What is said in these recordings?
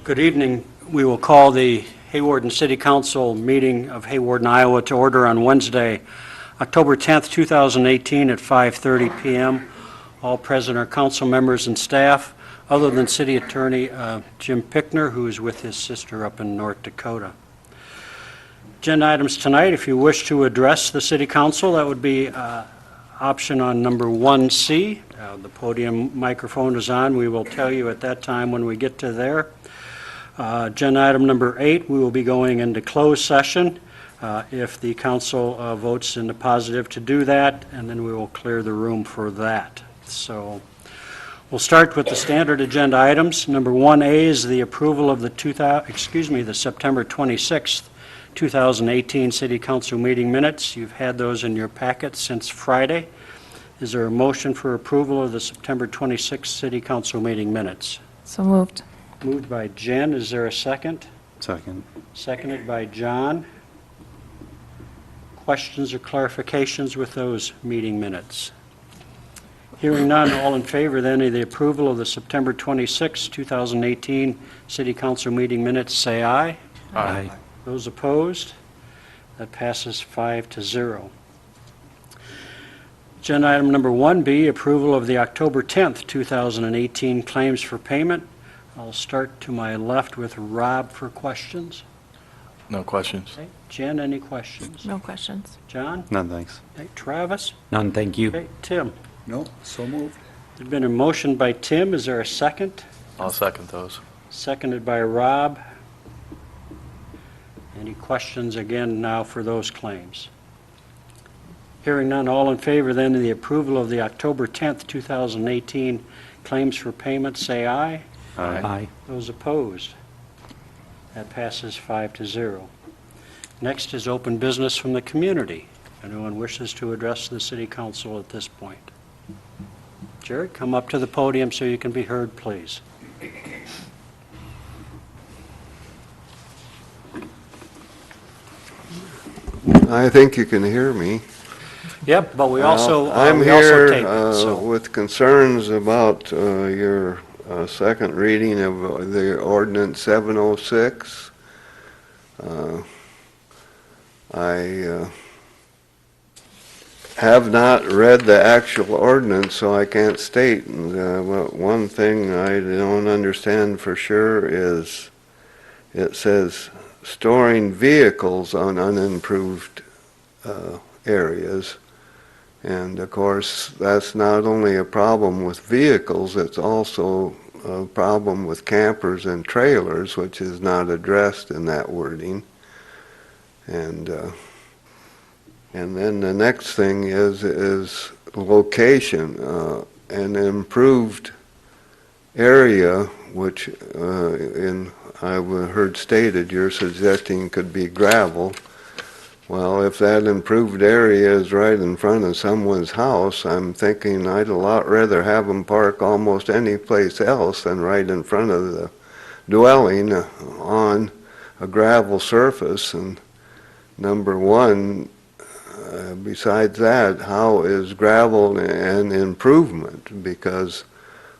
Good evening. We will call the Hawarden City Council meeting of Hawarden, Iowa to order on Wednesday, October 10th, 2018 at 5:30 p.m. All present are council members and staff, other than City Attorney Jim Pickner, who is with his sister up in North Dakota. Agenda items tonight, if you wish to address the City Council, that would be option on number 1C. The podium microphone is on. We will tell you at that time when we get to there. Agenda item number 8, we will be going into closed session if the council votes in the positive to do that, and then we will clear the room for that. So we'll start with the standard agenda items. Number 1A is the approval of the September 26th, 2018 City Council meeting minutes. You've had those in your packet since Friday. Is there a motion for approval of the September 26th City Council meeting minutes? So moved. Moved by Jen. Is there a second? Second. Seconded by John. Questions or clarifications with those meeting minutes? Hearing none, all in favor then of the approval of the September 26, 2018 City Council meeting minutes, say aye. Aye. Those opposed? That passes 5-0. Agenda item number 1B, approval of the October 10th, 2018 claims for payment. I'll start to my left with Rob for questions. No questions. Okay. Jen, any questions? No questions. John? None, thanks. Okay. Travis? None, thank you. Okay. Tim? No, so moved. There's been a motion by Tim. Is there a second? I'll second those. Seconded by Rob. Any questions again now for those claims? Hearing none, all in favor then of the approval of the October 10th, 2018 claims for payment, say aye. Aye. Those opposed? That passes 5-0. Next is open business from the community. If anyone wishes to address the City Council at this point. Jared, come up to the podium so you can be heard, please. I think you can hear me. Yep, but we also I'm we also here tape it, so. with concerns about your second reading of the ordinance 706. I have not read the actual ordinance, so I can't state. But one thing I don't understand for sure is it says storing vehicles on unimproved areas. And of course, that's not only a problem with vehicles, it's also a problem with campers and trailers, which is not addressed in that wording. And then the next thing is location. An improved area, which I've heard stated you're suggesting could be gravel. Well, if that improved area is right in front of someone's house, I'm thinking I'd a lot rather have them park almost any place else than right in front of the dwelling on a gravel surface. And number one, besides that, how is gravel an improvement? Because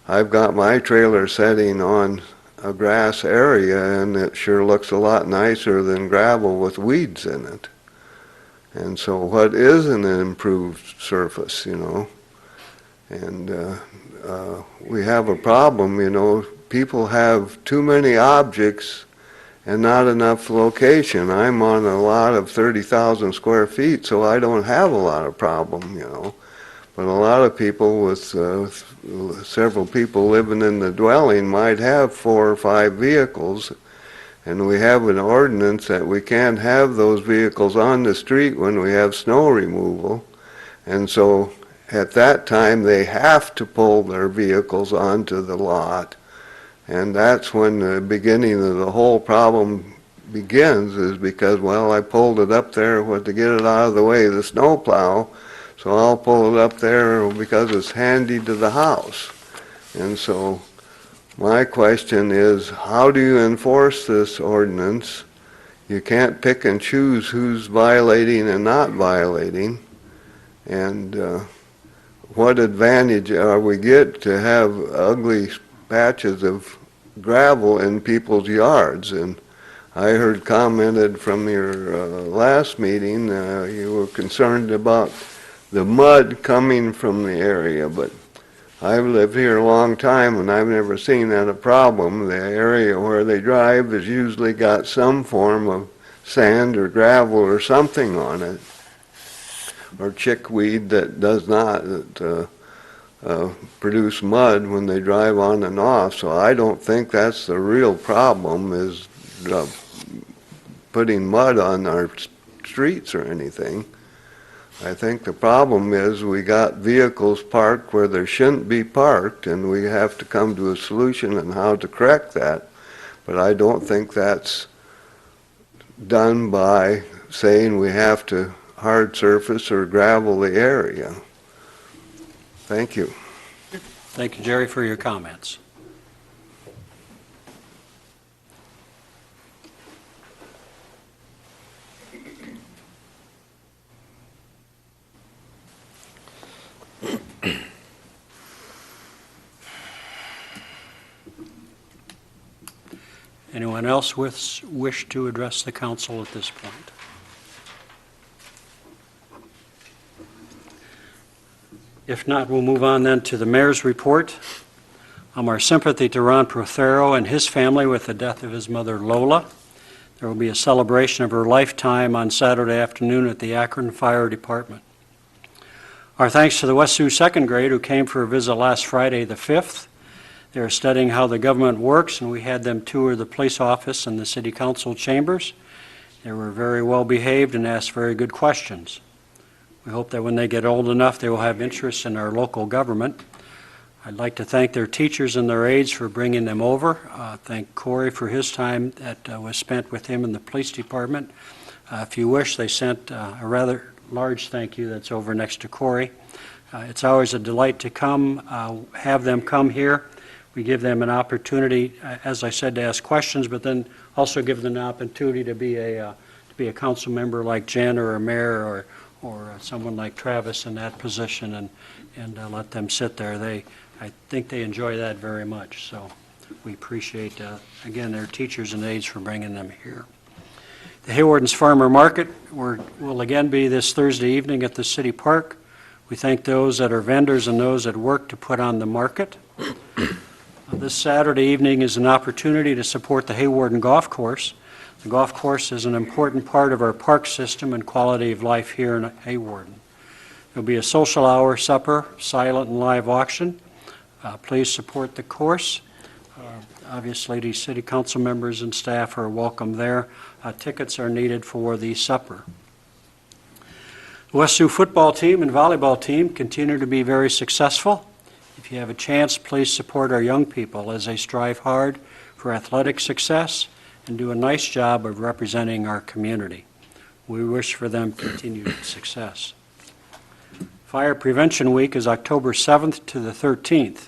I've got my trailer setting on a grass area and it sure looks a lot nicer than gravel with weeds in it. And so what is an improved surface, you know? And we have a problem, you know, people have too many objects and not enough location. I'm on a lot of 30,000 square feet, so I don't have a lot of problem, you know. But a lot of people with several people living in the dwelling might have 4 or 5 vehicles. And we have an ordinance that we can't have those vehicles on the street when we have snow removal. And so at that time, they have to pull their vehicles onto the lot. And that's when the beginning of the whole problem begins, is because, well, I pulled it up there to get it out of the way of the snow plow, so I'll pull it up there because it's handy to the house. And so my question is, how do you enforce this ordinance? You can't pick and choose who's violating and not violating. And what advantage are we get to have ugly patches of gravel in people's yards. And I heard commented from your last meeting, you were concerned about the mud coming from the area, but I've lived here a long time and I've never seen that a problem. The area where they drive has usually got some form of sand or gravel or something on it, or chickweed that does not produce mud when they drive on and off. So I don't think that's the real problem, is putting mud on our streets or anything. I think the problem is we got vehicles parked where they shouldn't be parked, and we have to come to a solution on how to correct that. But I don't think that's done by saying we have to hard surface or gravel the area. Thank you. Thank you, Jerry, for your comments. Anyone else wish to address the council at this point? If not, we'll move on then to the mayor's report. Our sympathy to Ron Prothero and his family with the death of his mother, Lola. There will be a celebration of her lifetime on Saturday afternoon at the Akron Fire Department. Our thanks to the West Sioux second grade who came for a visit last Friday the 5th. They are studying how the government works, and we had them tour the police office and the city council chambers. They were very well behaved and asked very good questions. We hope that when they get old enough, they will have interest in our local government. I'd like to thank their teachers and their aides for bringing them over. Thank Corey for his time that was spent with him in the police department. If you wish, they sent a rather large thank you that's over next to Corey. It's always a delight to have them come here. We give them an opportunity, as I said, to ask questions, but then also give them an opportunity to be a council member like Jen or a mayor or someone like Travis in that position, and let them sit there. I think they enjoy that very much. So we appreciate, again, their teachers and aides for bringing them here. The Hawarden's Farmer Market will again be this Thursday evening at the City Park. We thank those that are vendors and those that work to put on the market. This Saturday evening is an opportunity to support the Hawarden Golf Course. The golf course is an important part of our park system and quality of life here in Hawarden. There will be a social hour, supper, silent and live auction. Please support the course. Obviously, the city council members and staff are welcome there. Tickets are needed for the supper. The West Sioux football team and volleyball team continue to be very successful. If you have a chance, please support our young people as they strive hard for athletic success and do a nice job of representing our community. We wish for them continued success. Fire Prevention Week is October 7th to the 13th.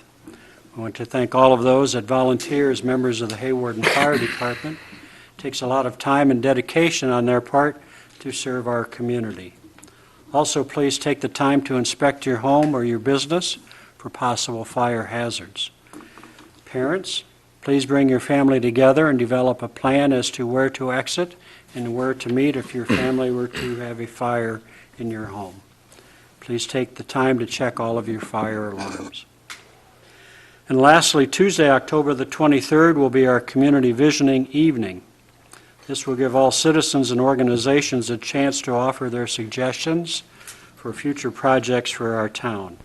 I want to thank all of those that volunteer as members of the Hawarden Fire Department. It takes a lot of time and dedication on their part to serve our community. Also, please take the time to inspect your home or your business for possible fire hazards. Parents, please bring your family together and develop a plan as to where to exit and where to meet if your family were to have a fire in your home. Please take the time to check all of your fire alarms. And lastly, Tuesday, October the 23rd will be our Community Visioning Evening. This will give all citizens and organizations a chance to offer their suggestions for future projects for our town.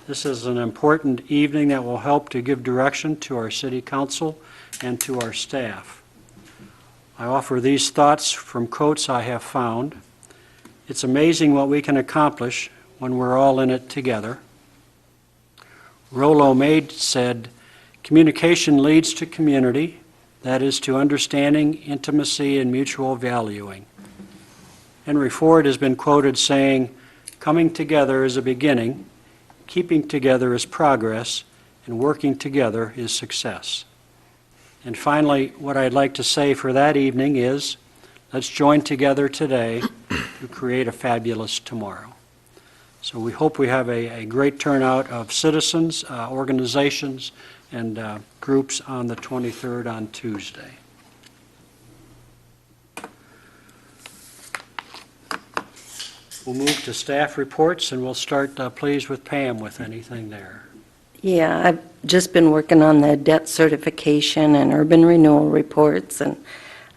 This is an important evening that will help to give direction to our city council and to our staff. I offer these thoughts from quotes I have found. It's amazing what we can accomplish when we're all in it together. Rollo May said, "Communication leads to community, that is to understanding, intimacy, and mutual valuing." Henry Ford has been quoted saying, "Coming together is a beginning, keeping together is progress, and working together is success." And finally, what I'd like to say for that evening is, let's join together today to create a fabulous tomorrow. So we hope we have a great turnout of citizens, organizations, and groups on the 23rd on Tuesday. We'll move to staff reports, and we'll start, please, with Pam with anything there. Yeah, I've just been working on the debt certification and urban renewal reports, and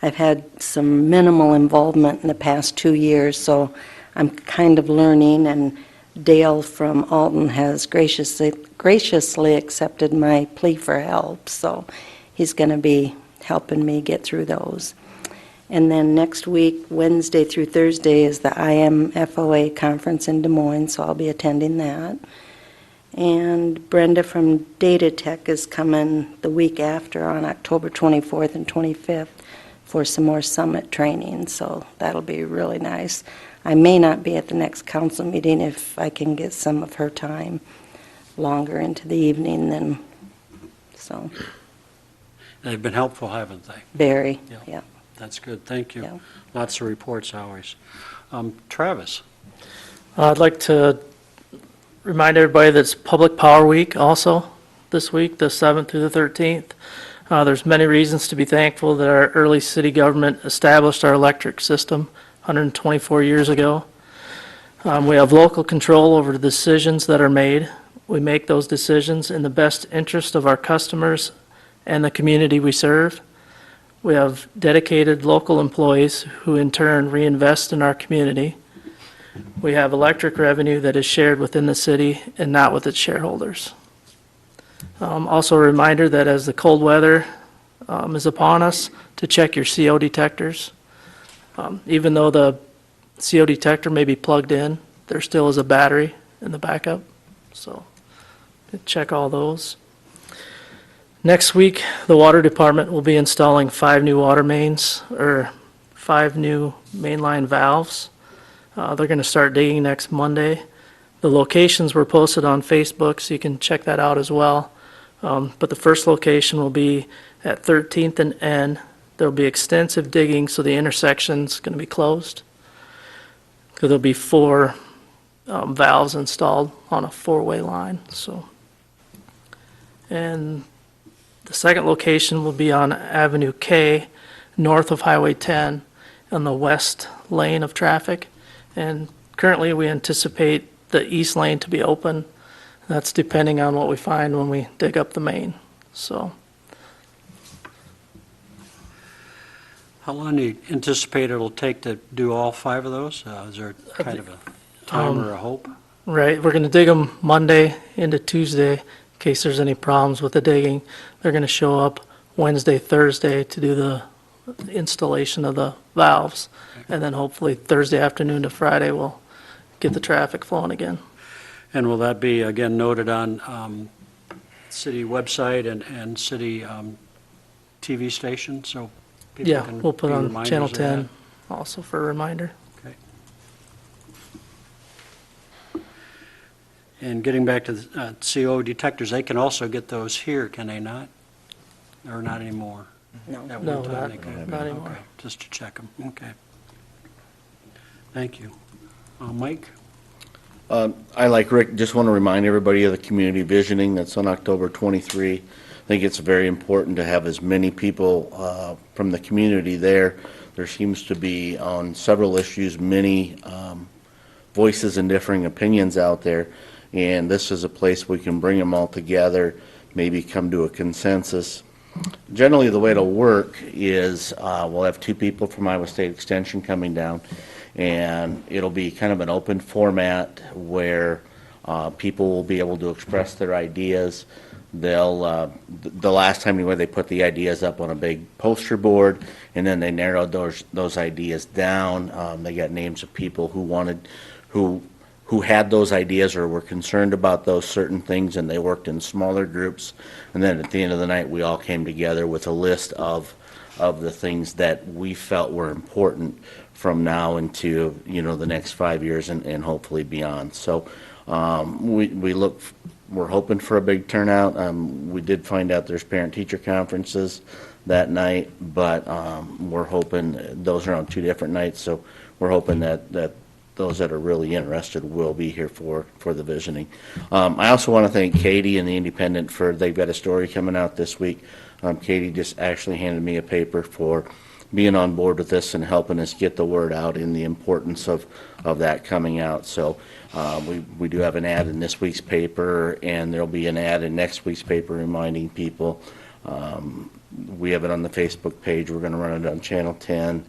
I've had some minimal involvement in the past 2 years, so I'm kind of learning, and Dale from Alton has graciously accepted my plea for help, so he's going to be helping me get through those. And then next week, Wednesday through Thursday, is the IMFOA conference in Des Moines, so I'll be attending that. And Brenda from Data Tech is coming the week after on October 24th and 25th for some more summit training, so that'll be really nice. I may not be at the next council meeting if I can get some of her time longer into the evening then, so, They've been helpful, haven't they? very, Yeah. yeah. That's good, thank you. Yeah. Lots of reports always. Travis? I'd like to remind everybody that it's Public Power Week also this week, the 7th through the 13th. There's many reasons to be thankful that our early city government established our electric system 124 years ago. We have local control over the decisions that are made. We make those decisions in the best interest of our customers and the community we serve. We have dedicated local employees who in turn reinvest in our community. We have electric revenue that is shared within the city and not with its shareholders. Also a reminder that as the cold weather is upon us, to check your CO detectors. Even though the CO detector may be plugged in, there still is a battery in the backup, so check all those. Next week, the water department will be installing 5 new water mains, or 5 new mainline valves. They're going to start digging next Monday. The locations were posted on Facebook, so you can check that out as well. But the first location will be at 13th and N. There'll be extensive digging, so the intersection's going to be closed. Because there'll be 4 valves installed on a 4-way line. So, and the second location will be on Avenue K, north of Highway 10, on the west lane of traffic. And currently, we anticipate the east lane to be open. That's depending on what we find when we dig up the main. So, How long do you anticipate it'll take to do all 5 of those? Is there kind of a time or a hope? right, we're going to dig them Monday into Tuesday in case there's any problems with the digging. They're going to show up Wednesday, Thursday to do the installation of the valves. And then hopefully Thursday afternoon to Friday, we'll get the traffic flowing again. And will that be, again, noted on city website and city TV station, so people Yeah, can we'll put be on reminders Channel of 10 also for a reminder. that? Okay. And getting back to the CO detectors, they can also get those here, can they not? Or not anymore? No. At one No, time not- they could. not anymore. Okay, just to check them, okay. Thank you. Mike? I, like Rick, just want to remind everybody of the community visioning that's on October 23. I think it's very important to have as many people from the community there. There seems to be, on several issues, many voices and differing opinions out there, and this is a place we can bring them all together, maybe come to a consensus. Generally, the way it'll work is we'll have 2 people from Iowa State Extension coming down, and it'll be kind of an open format where people will be able to express their ideas. They'll, the last time anyway, they put the ideas up on a big poster board, and then they narrowed those ideas down. They got names of people who had those ideas or were concerned about those certain things, and they worked in smaller groups. And then at the end of the night, we all came together with a list of the things that we felt were important from now into, the next 5 years and hopefully beyond. So we're hoping for a big turnout. We did find out there's parent-teacher conferences that night, but we're hoping those are on 2 different nights. So we're hoping that those that are really interested will be here for the visiting. I also want to thank Katie and the Independent they've got a story coming out this week. Katie just actually handed me a paper for being on board with this and helping us get the word out and the importance of that coming out. So we do have an ad in this week's paper, and there'll be an ad in next week's paper reminding people. We have it on the Facebook page. We're going to run it on Channel 10.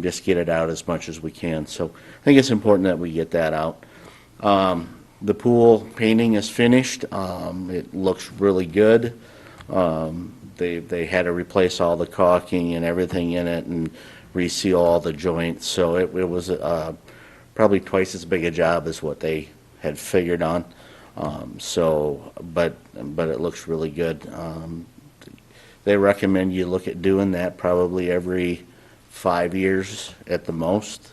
Just get it out as much as we can. So I think it's important that we get that out. The pool painting is finished. It looks really good. They had to replace all the caulking and everything in it and reseal all the joints. So it was probably twice as big a job as what they had figured on. But it looks really good. They recommend you look at doing that probably every 5 years at the most,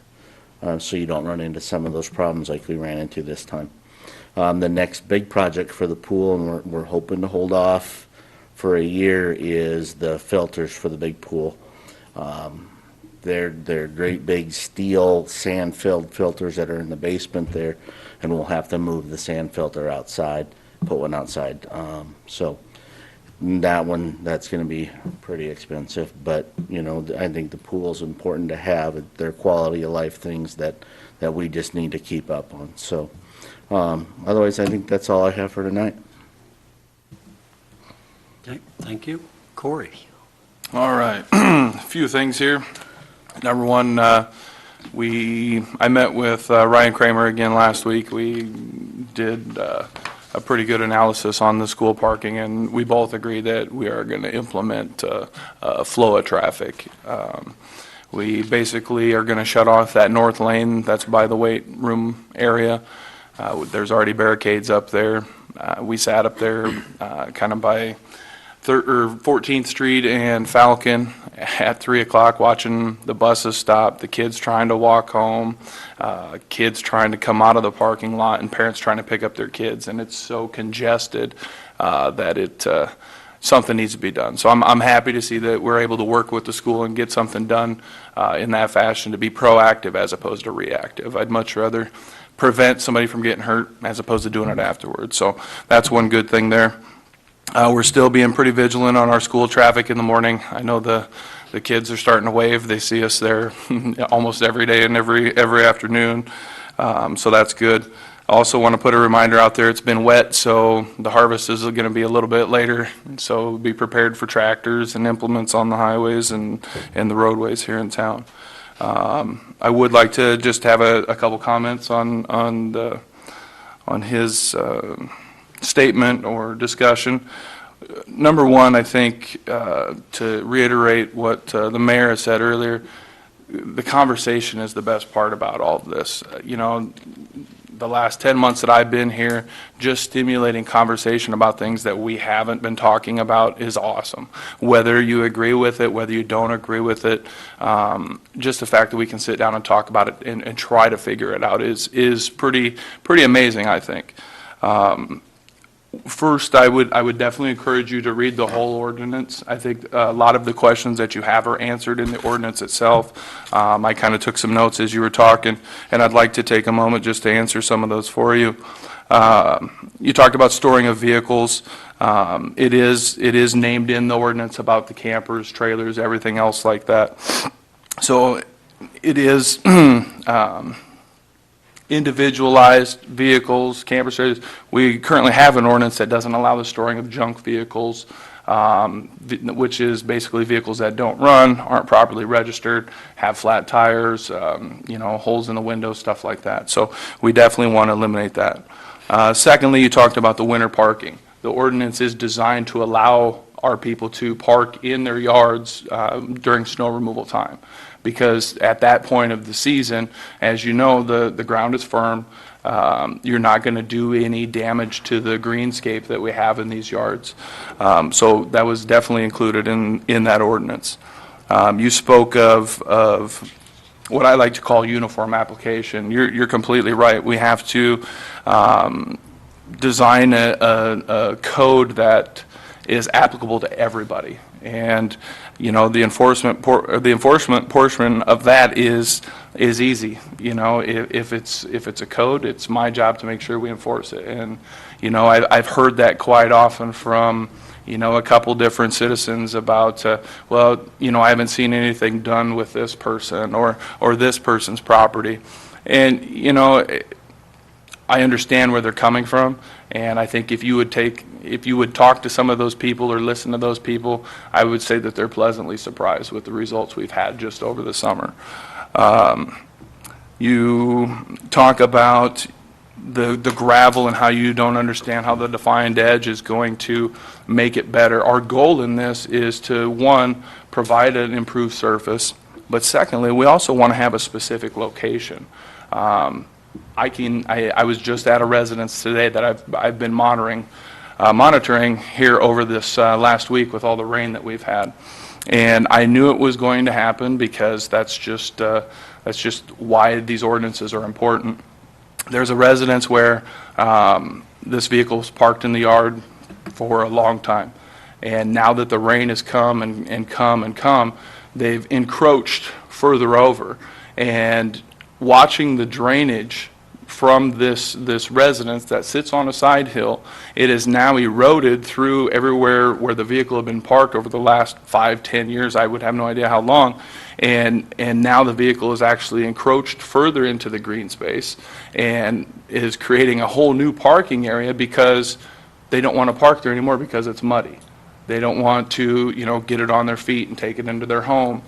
so you don't run into some of those problems like we ran into this time. The next big project for the pool, and we're hoping to hold off for a year, is the filters for the big pool. They're great big steel sand-filled filters that are in the basement there, and we'll have to move the sand filter outside, put one outside. So that's going to be pretty expensive, but I think the pool is important to have. They're quality of life things that we just need to keep up on. So otherwise, I think that's all I have for tonight. Okay, thank you. Corey? All right, a few things here. Number one, I met with Ryan Kramer again last week. We did a pretty good analysis on the school parking, and we both agree that we are going to implement a flow of traffic. We basically are going to shut off that north lane that's by the weight room area. There's already barricades up there. We sat up there kind of by 14th Street and Falcon at 3 o'clock watching the buses stop, the kids trying to walk home, kids trying to come out of the parking lot, and parents trying to pick up their kids. And it's so congested that something needs to be done. So I'm happy to see that we're able to work with the school and get something done in that fashion, to be proactive as opposed to reactive. I'd much rather prevent somebody from getting hurt as opposed to doing it afterwards. So that's one good thing there. We're still being pretty vigilant on our school traffic in the morning. I know the kids are starting to wave. They see us there almost every day and every afternoon, so that's good. I also want to put a reminder out there. It's been wet, so the harvest is going to be a little bit later. So be prepared for tractors and implements on the highways and the roadways here in town. I would like to just have a couple comments on his statement or discussion. Number one, I think, to reiterate what the mayor has said earlier, the conversation is the best part about all of this. The last 10 months that I've been here, just stimulating conversation about things that we haven't been talking about is awesome. Whether you agree with it, whether you don't agree with it, just the fact that we can sit down and talk about it and try to figure it out is pretty amazing, I think. First, I would definitely encourage you to read the whole ordinance. I think a lot of the questions that you have are answered in the ordinance itself. I kind of took some notes as you were talking, and I'd like to take a moment just to answer some of those for you. You talked about storing of vehicles. It is named in the ordinance about the campers, trailers, everything else like that. So it is individualized vehicles, camper trailers. We currently have an ordinance that doesn't allow the storing of junk vehicles, which is basically vehicles that don't run, aren't properly registered, have flat tires, holes in the windows, stuff like that. So we definitely want to eliminate that. Secondly, you talked about the winter parking. The ordinance is designed to allow our people to park in their yards during snow removal time, because at that point of the season, as you know, the ground is firm. You're not going to do any damage to the greenscape that we have in these yards. So that was definitely included in that ordinance. You spoke of what I like to call uniform application. You're completely right. We have to design a code that is applicable to everybody. And, you know, the enforcement portion of that is easy. You know, if it's a code, it's my job to make sure we enforce it. And, you know, I've heard that quite often from, you know, a couple different citizens about, well, you know, I haven't seen anything done with this person or this person's property. And, you know, I understand where they're coming from, and I think if you would talk to some of those people or listen to those people, I would say that they're pleasantly surprised with the results we've had just over the summer. You talk about the gravel and how you don't understand how the defined edge is going to make it better. Our goal in this is to, one, provide an improved surface, but secondly, we also want to have a specific location. I was just at a residence today that I've been monitoring here over this last week with all the rain that we've had, and I knew it was going to happen because that's just why these ordinances are important. There's a residence where this vehicle was parked in the yard for a long time, and now that the rain has come and come, they've encroached further over, and watching the drainage from this residence that sits on a side hill, it is now eroded through everywhere where the vehicle had been parked over the last 5-10 years. I would have no idea how long. And now the vehicle is actually encroached further into the green space and is creating a whole new parking area because they don't want to park there anymore because it's muddy. They don't want to, you know, get it on their feet and take it into their home.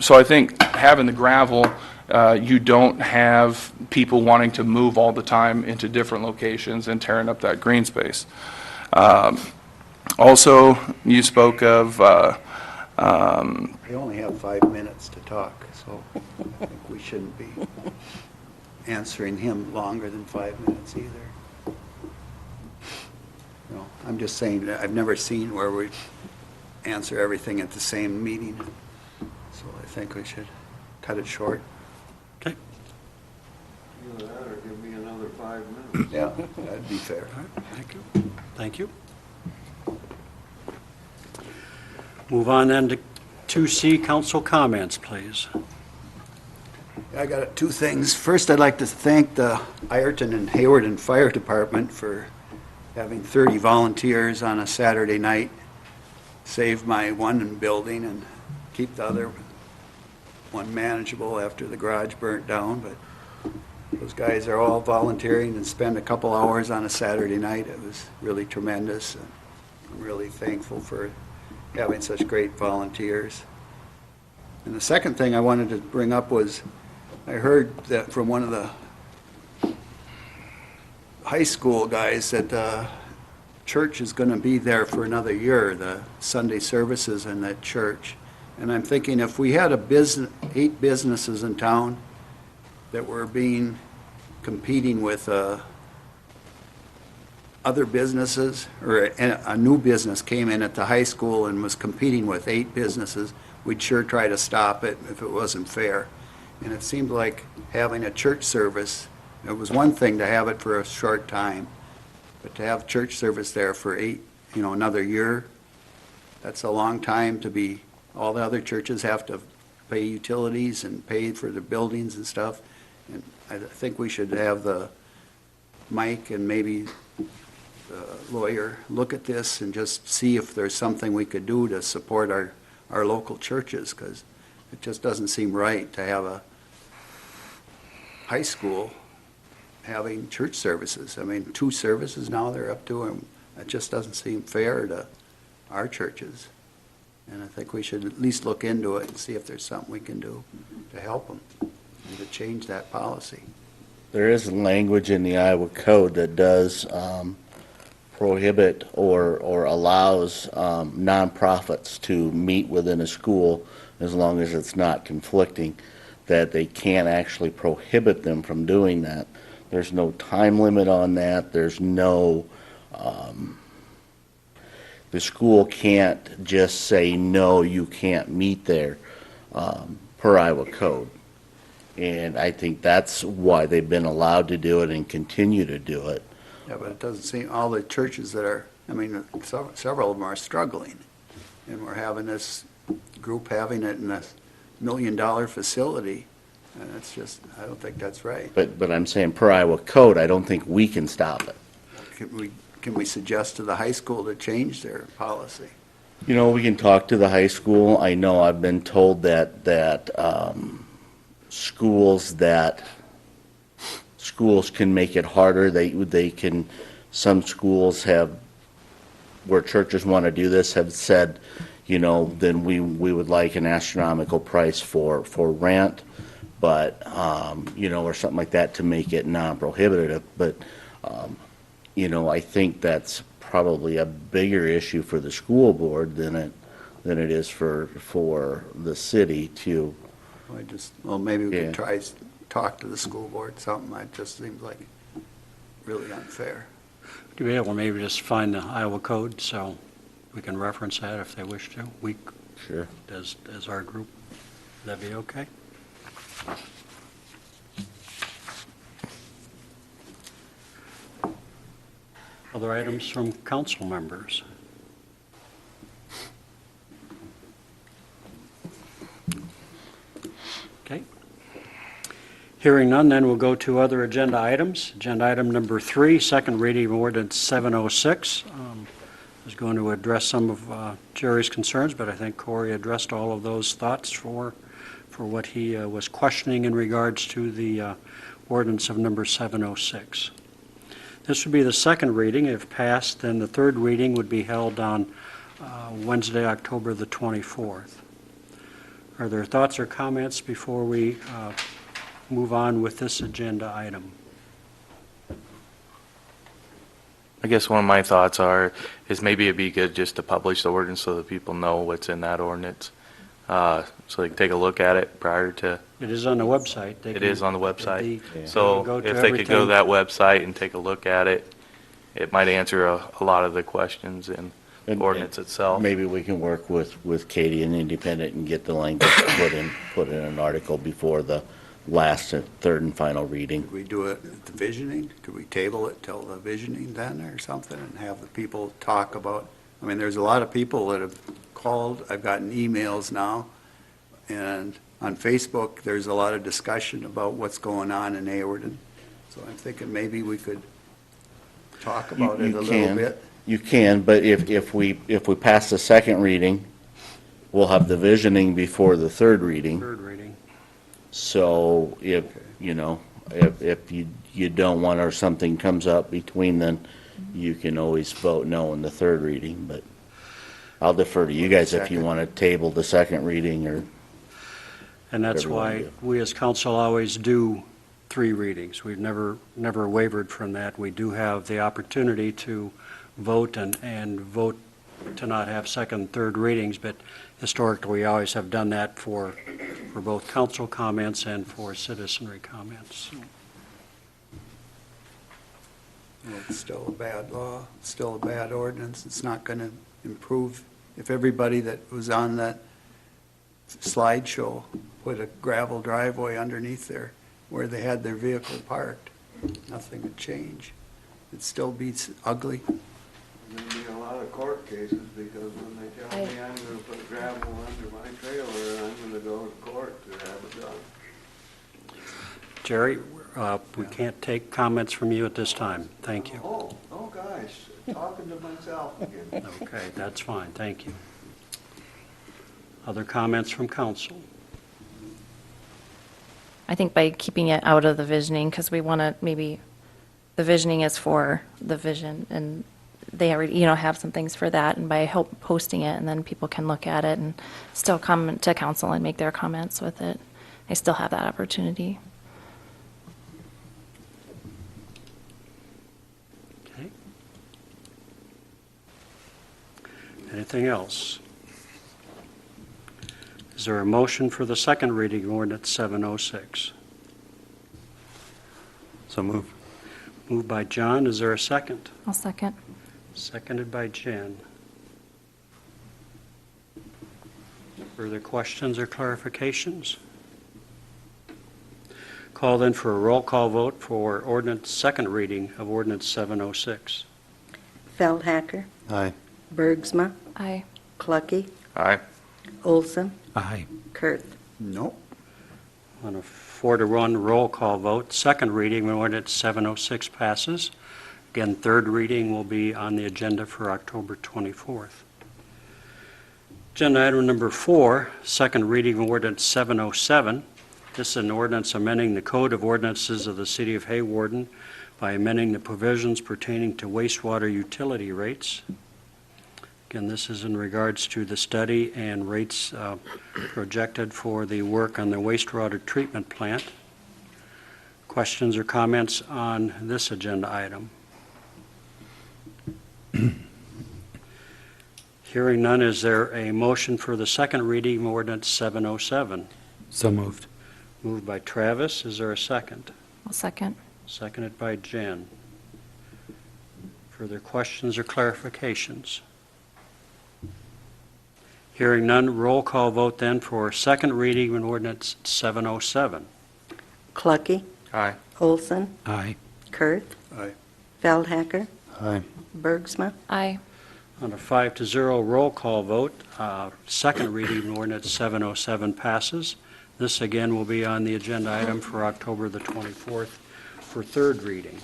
So I think having the gravel, you don't have people wanting to move all the time into different locations and tearing up that green space. Also, you spoke of We only have 5 minutes to talk, so I think we shouldn't be answering him longer than 5 minutes either. No, I'm just saying that I've never seen where we answer everything at the same meeting, so I think we should cut it short. Okay. Either that or give me another 5 minutes. Yeah, that'd be fair. Thank you. Thank you. Move on then to 2C, council comments, please. I got two things. First, I'd like to thank the Ireton and Hawarden Fire Department for having 30 volunteers on a Saturday night, save my one building and keep the other one manageable after the garage burnt down. But those guys are all volunteering and spend a couple hours on a Saturday night. It was really tremendous. And I'm really thankful for having such great volunteers. And the second thing I wanted to bring up was I heard that from one of the high school guys that the church is going to be there for another year, the Sunday services in that church. And I'm thinking if we had 8 businesses in town that were competing with other businesses, or a new business came in at the high school and was competing with 8 businesses, we'd sure try to stop it if it wasn't fair. And it seemed like having a church service, it was one thing to have it for a short time, but to have church service there for 8, another year, that's a long time to be, all the other churches have to pay utilities and pay for the buildings and stuff. And I think we should have the Mike and maybe the lawyer look at this and just see if there's something we could do to support our local churches, because it just doesn't seem right to have a high school having church services. I mean, 2 services now they're up to, and it just doesn't seem fair to our churches. And I think we should at least look into it and see if there's something we can do to help them and to change that policy. There is language in the Iowa Code that does prohibit or allows nonprofits to meet within a school as long as it's not conflicting, that they can't actually prohibit them from doing that. There's no time limit on that. There's no, the school can't just say, no, you can't meet there, per Iowa Code. And I think that's why they've been allowed to do it and continue to do it. Yeah, but it doesn't seem, all the churches that are I mean, several of them are struggling. And we're having this group having it in a million-dollar facility. And it's just, I don't think that's right. But I'm saying per Iowa code, I don't think we can stop it. Can we suggest to the high school to change their policy? You know, we can talk to the high school. I know I've been told that schools can make it harder. They can, some schools have, where churches want to do this, have said, you know, then we would like an astronomical price for rent, but, you know, or something like that to make it non-prohibitive. But, you know, I think that's probably a bigger issue for the school board than it is for the city to, Well, maybe we Yeah. could try, talk to the school board, something that just seems like really unfair. To be able to maybe just find the Iowa code, so we can reference that if they wish to. We, sure. as our group, would that be okay? Other items from council members? Okay. Hearing none, then we'll go to other agenda items. Agenda item number 3, second reading of ordinance 706. I was going to address some of Jerry's concerns, but I think Corey addressed all of those thoughts for what he was questioning in regards to the ordinance of number 706. This would be the second reading. If passed, then the third reading would be held on Wednesday, October the 24th. Are there thoughts or comments before we move on with this agenda item? I guess one of my thoughts is maybe it'd be good just to publish the ordinance so that people know what's in that ordinance. So they can take a look at it prior to, It is on the website. it is on the website. Go So to if they could go to everything. that website and take a look at it, it might answer a lot of the questions in the And- ordinance itself. Maybe we can work with Katie and Independent and get the language put in an article before the last and third and final reading. Could we do it at the visioning? Could we table it till the visioning then or something and have the people talk about, I mean, there's a lot of people that have called, I've gotten emails now, and on Facebook, there's a lot of discussion about what's going on in Hawarden. So I'm thinking maybe we could talk about it You a little can. bit. You can, but if we pass the second reading, we'll have the visioning before the third reading. Third reading. So if, you know, if you don't want, or something comes up between then, you can always vote no in the third reading, but I'll defer to you guys if you Second. want to table the second reading or, And that's Whatever you wanna why do. we as council always do 3 readings. We've never wavered from that. We do have the opportunity to vote and vote to not have second and third readings, but historically, we always have done that for both council comments and for citizenry comments. Well, it's still a bad law, still a bad ordinance. It's not going to improve. If everybody that was on that slideshow put a gravel driveway underneath there where they had their vehicle parked, nothing would change. It still beats ugly. There'll be a lot of court cases because when they tell me I'm gonna put gravel under my trailer, I'm gonna go to court to have it done. Jerry, we can't take comments from you at this time. Thank you. Oh, gosh, talking to myself again. Okay, that's fine. Thank you. Other comments from council? I think by keeping it out of the visioning, because we want to maybe, the visioning is for the vision, and they already, have some things for that, and by help posting it, and then people can look at it and still come to council and make their comments with it. They still have that opportunity. Okay. Anything else? Is there a motion for the second reading of ordinance 706? So move. Moved by John, is there a second? I'll second. Seconded by Jen. Further questions or clarifications? Call then for a roll call vote for ordinance, second reading of ordinance 706. Feldhacker, Aye. Bergsma, Aye. Clucky, Aye. Olson, Aye. Kurth. No. On a 4-to-1 roll call vote, second reading of ordinance 706 passes. Again, third reading will be on the agenda for October 24th. Agenda item number 4, second reading of ordinance 707. This is an ordinance amending the Code of Ordinances of the City of Hawarden by amending the provisions pertaining to wastewater utility rates. Again, this is in regards to the study and rates projected for the work on the wastewater treatment plant. Questions or comments on this agenda item? Hearing none, is there a motion for the second reading of ordinance 707? So moved. Moved by Travis, is there a second? I'll second. Seconded by Jen. Further questions or clarifications? Hearing none, roll call vote then for second reading of ordinance 707. Clucky, Aye. Olson, Aye. Kurth, Aye. Feldhacker, Aye. Bergsma, Aye. On a 5-0 roll call vote, second reading of ordinance 707 passes. This again will be on the agenda item for October the 24th for third reading.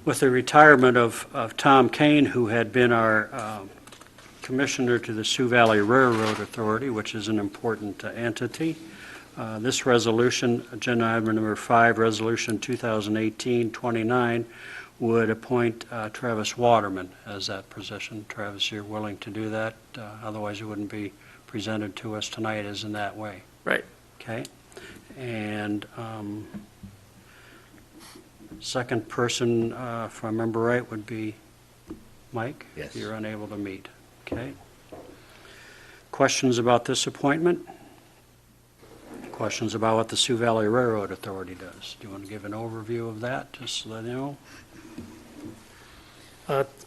With the retirement of Tom Kane, who had been our commissioner to the Sioux Valley Railroad Authority, which is an important entity, this resolution, agenda item number 5, resolution 2018-29, would appoint Travis Waterman as that position. Travis, you're willing to do that? Otherwise, it wouldn't be presented to us tonight as in that way. Right. Okay? And second person, if I remember right, would be Mike? Yes. You're unable to meet. Okay? Questions about this appointment? Questions about what the Sioux Valley Railroad Authority does? Do you want to give an overview of that, just so they know?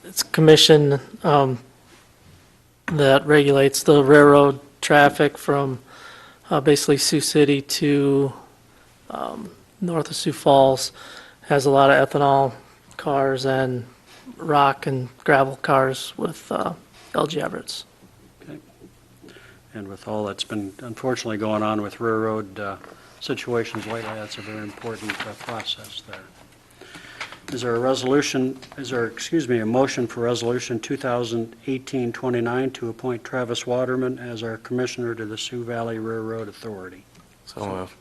It's a commission that regulates the railroad traffic from basically Sioux City to north of Sioux Falls. Has a lot of ethanol cars and rock and gravel cars with LG Everett's. And with all that's been unfortunately going on with railroad situations lately, that's a very important process there. Is there a motion for resolution 2018-29 to appoint Travis Waterman as our commissioner to the Sioux Valley Railroad Authority? So moved.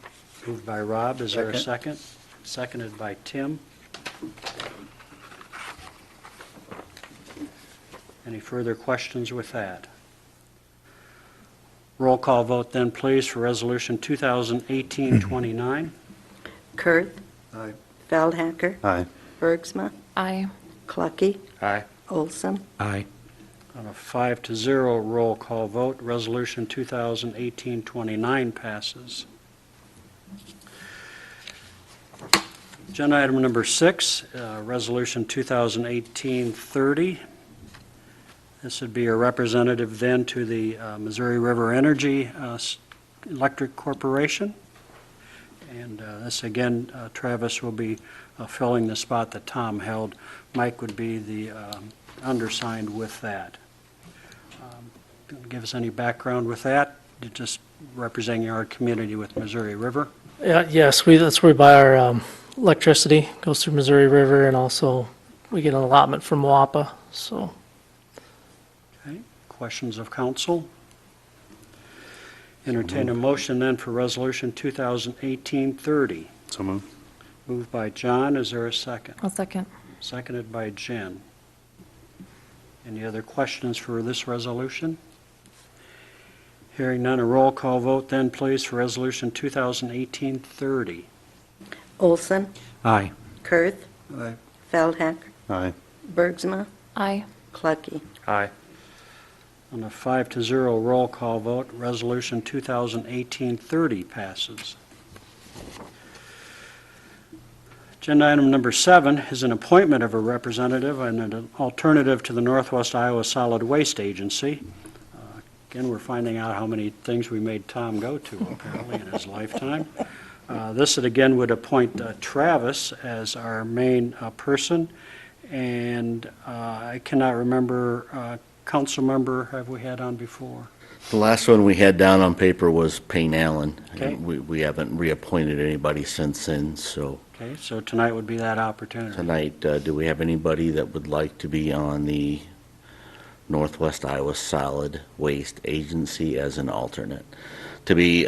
Moved by Rob, is there a second? Seconded by Tim. Any further questions with that? Roll call vote then, please, for resolution 2018-29. Kurth, Aye. Feldhacker, Aye. Bergsma, Aye. Clucky, Aye. Olson, Aye. On a 5-0 roll call vote, resolution 2018-29 passes. Agenda item number 6, resolution 2018-30. This would be a representative then to the Missouri River Energy Electric Corporation. And this again, Travis will be filling the spot that Tom held. Mike would be the undersigned with that. Give us any background with that? You're just representing our community with Missouri River? Yes, that's where we buy our electricity, goes through Missouri River, and also we get an allotment from WAPA, so. Okay, questions of council? Entertain a motion then for resolution 2018-30. So moved. Moved by John, is there a second? I'll second. Seconded by Jen. Any other questions for this resolution? Hearing none, a roll call vote then, please, for resolution 2018-30. Olson, Aye. Kurth, Aye. Feldhacker, Aye. Bergsma, Aye. Clucky. Aye. On a 5-0 roll call vote, resolution 2018-30 passes. Agenda item number 7 is an appointment of a representative and an alternative to the Northwest Iowa Solid Waste Agency. Again, we're finding out how many things we made Tom go to apparently in his lifetime. This again would appoint Travis as our main person, And I cannot remember, council member, have we had on before? The last one we had down on paper was Payne Allen. Okay. We haven't reappointed anybody since then, so Okay, so tonight would be that opportunity. tonight, do we have anybody that would like to be on the Northwest Iowa Solid Waste Agency as an alternate? To be,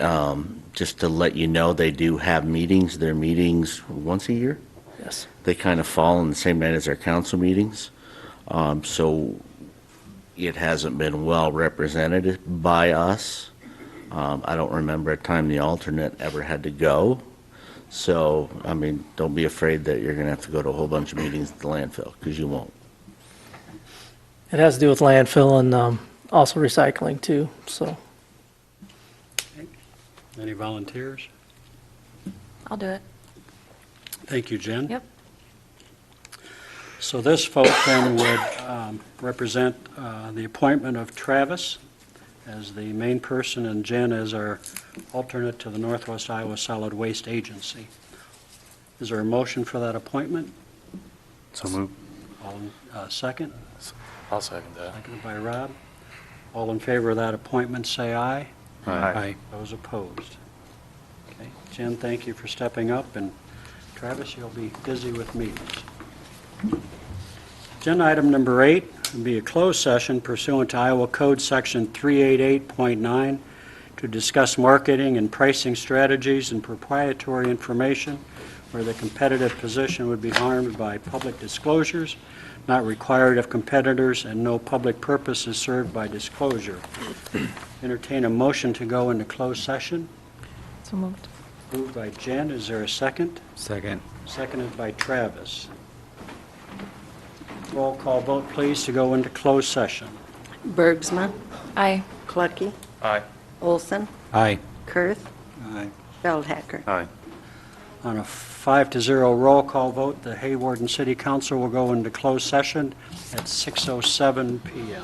just to let you know, they do have meetings. Their meetings once a year. Yes. They kind of fall on the same night as our council meetings. So it hasn't been well represented by us. I don't remember a time the alternate ever had to go. So, I mean, don't be afraid that you're going to have to go to a whole bunch of meetings at the landfill, because you won't. It has to do with landfill and also recycling too, so. Any volunteers? I'll do it. Thank you, Jen. Yep. So this vote then would represent the appointment of Travis as the main person and Jen as our alternate to the Northwest Iowa Solid Waste Agency. Is there a motion for that appointment? So move. All second? I'll second that. Seconded by Rob. All in favor of that appointment, say aye. Aye. Those opposed? Okay. Jen, thank you for stepping up, and Travis, you'll be busy with meetings. Agenda item number 8 would be a closed session pursuant to Iowa Code Section 388.9 to discuss marketing and pricing strategies and proprietary information where the competitive position would be harmed by public disclosures not required of competitors and no public purpose is served by disclosure. Entertain a motion to go into closed session. So moved. Moved by Jen. Is there a second? Second. Seconded by Travis. Roll call vote, please, to go into closed session. Bergsma, Aye. Clucky, Aye. Olson, Aye. Kurth, Aye. Feldhacker. Aye. On a 5-0 roll call vote, the Hawarden City Council will go into closed session at 6:07 PM.